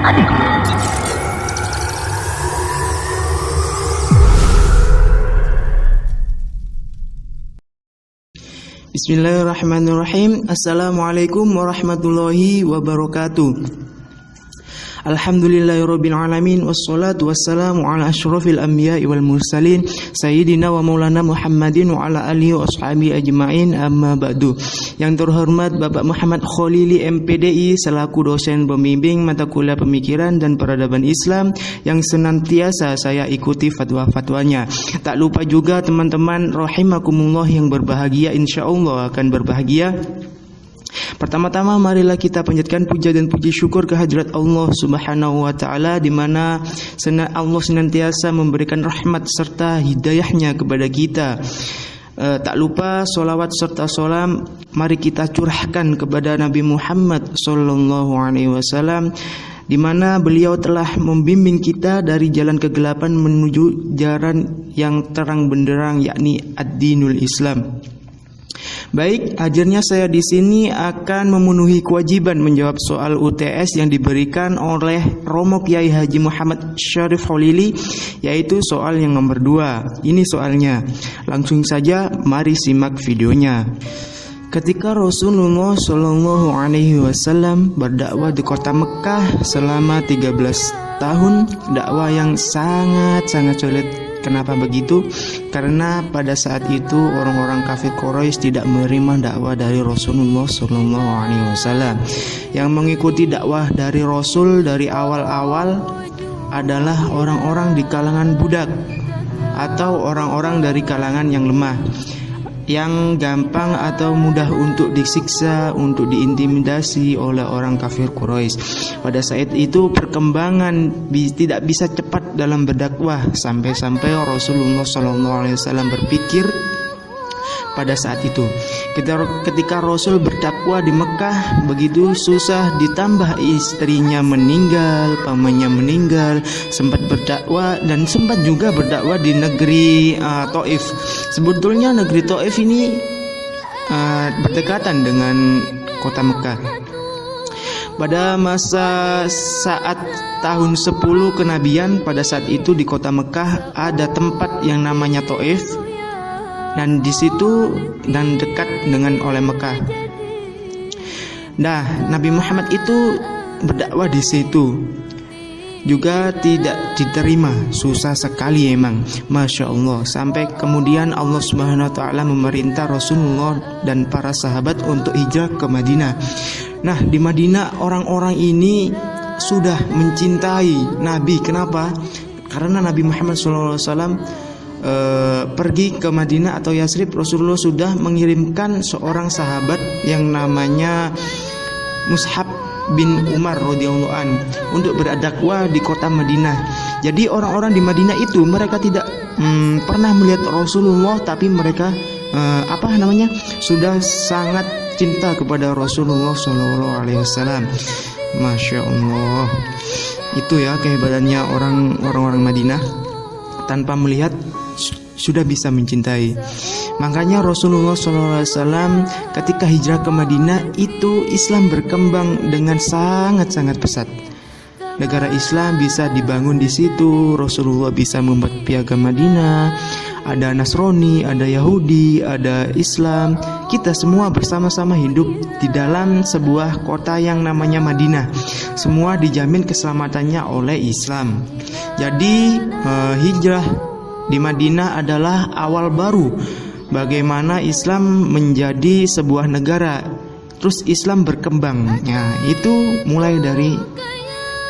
Bismillahirrahmanirrahim. Assalamualaikum warahmatullahi wabarakatuh. Alhamdulillahirabbil alamin wassalatu wassalamu ala asyrafil anbiya'i wal mursalin sayyidina wa maulana Muhammadin wa ala alihi wa ashabihi ajmain, amma ba'du. Yang terhormat Bapak Muhammad Khalili MPDI selaku dosen pembimbing mata kuliah pemikiran dan peradaban Islam yang senantiasa saya ikuti fatwa-fatwanya. Tak lupa juga teman-teman rahimakumullah yang berbahagia, insyaallah akan berbahagia. Pertama-tama marilah kita panjatkan puja dan puji syukur kehadirat Allah Subhanahu wa taala, di mana Allah senantiasa memberikan rahmat serta hidayahnya kepada kita. Tak lupa solawat serta salam mari kita curahkan kepada Nabi Muhammad sallallahu alaihi wasallam, di mana beliau telah membimbing kita dari jalan kegelapan menuju jalan yang terang benderang, yakni ad-dinul Islam. Baik, ajarnya saya di sini akan memenuhi kewajiban menjawab soal UTS yang diberikan oleh Romo Kiai Haji Muhammad Syarif Khalili, yaitu soal yang nomor 2. Ini soalnya. Langsung saja mari simak videonya. Ketika Rasulullah Shallallahu Alaihi Wasallam berdakwah di kota Mekah selama 13 tahun, dakwah yang sangat sulit. Kenapa begitu? Karena pada saat itu orang-orang kafir Quraisy tidak menerima dakwah dari Rasulullah Shallallahu Alaihi Wasallam. Yang mengikuti dakwah dari Rasul dari awal-awal adalah orang-orang di kalangan budak atau orang-orang dari kalangan yang lemah, yang gampang atau mudah untuk disiksa, untuk diintimidasi oleh orang kafir Quraisy. Pada saat itu perkembangan tidak bisa cepat dalam berdakwah, sampai-sampai Rasulullah SAW berpikir pada saat itu, ketika Rasul berdakwah di Mekah begitu susah, ditambah istrinya meninggal, pamannya meninggal, sempat berdakwah dan sempat juga berdakwah di negeri Taif. Sebetulnya negeri Taif ini berdekatan dengan kota Mekah. Pada masa saat tahun 10 kenabian, pada saat itu di kota Mekah ada tempat yang namanya Taif, dan di situ dan dekat dengan oleh Mekah. Nah, Nabi Muhammad itu berdakwah di situ juga tidak diterima, susah sekali emang, masya Allah. Sampai kemudian Allah Subhanahu wa taala memerintah Rasulullah dan para sahabat untuk hijrah ke Madinah. Nah, di Madinah orang-orang ini sudah mencintai Nabi. Kenapa? Karena Nabi Muhammad SAW pergi ke Madinah atau Yasrib, Rasulullah sudah mengirimkan seorang sahabat yang namanya Mus'ab bin Umar radhiyallahu an untuk berdakwah di kota Madinah. Jadi orang-orang di Madinah itu mereka tidak pernah melihat Rasulullah, tapi mereka sudah sangat cinta kepada Rasulullah Shallallahu Alaihi Wasallam. Masya Allah, itu ya kehebatannya orang-orang Madinah, tanpa melihat sudah bisa mencintai. Makanya Rasulullah SAW ketika hijrah ke Madinah itu Islam berkembang dengan sangat pesat. Negara Islam bisa dibangun di situ. Rasulullah bisa membuat piagam Madinah. Ada Nasrani, ada Yahudi, ada Islam. Kita semua bersama-sama hidup di dalam sebuah kota yang namanya Madinah. Semua dijamin keselamatannya oleh Islam. Jadi hijrah di Madinah adalah awal baru bagaimana Islam menjadi sebuah negara. Terus Islam berkembang. Nah, itu mulai dari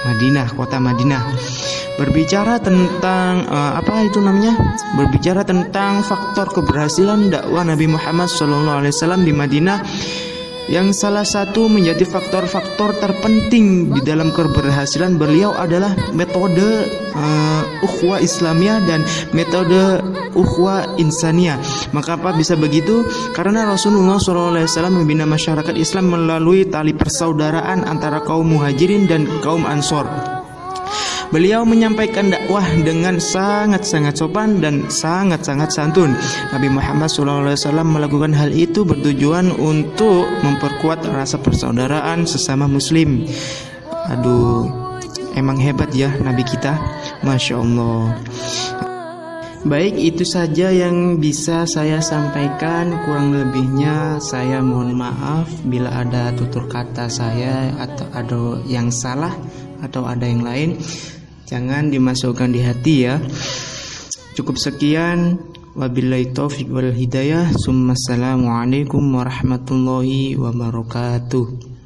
Madinah, kota Madinah. Berbicara tentang berbicara tentang faktor keberhasilan dakwah Nabi Muhammad SAW di Madinah, yang salah satu menjadi faktor-faktor terpenting di dalam keberhasilan beliau adalah metode ukhuwah Islamiyah dan metode ukhuwah insaniyah. Maka apa bisa begitu? Karena Rasulullah SAW membina masyarakat Islam melalui tali persaudaraan antara kaum muhajirin dan kaum ansor. Beliau menyampaikan dakwah dengan sangat-sangat sopan dan sangat-sangat santun. Nabi Muhammad SAW melakukan hal itu bertujuan untuk memperkuat rasa persaudaraan sesama muslim. Emang hebat ya Nabi kita, Masya Allah. Baik, itu saja yang bisa saya sampaikan. Kurang lebihnya saya mohon maaf bila ada tutur kata saya atau ada yang salah atau ada yang lain. Jangan dimasukkan di hati ya. Cukup sekian. Wabillahi taufiq wal hidayah. Assalamualaikum warahmatullahi wabarakatuh.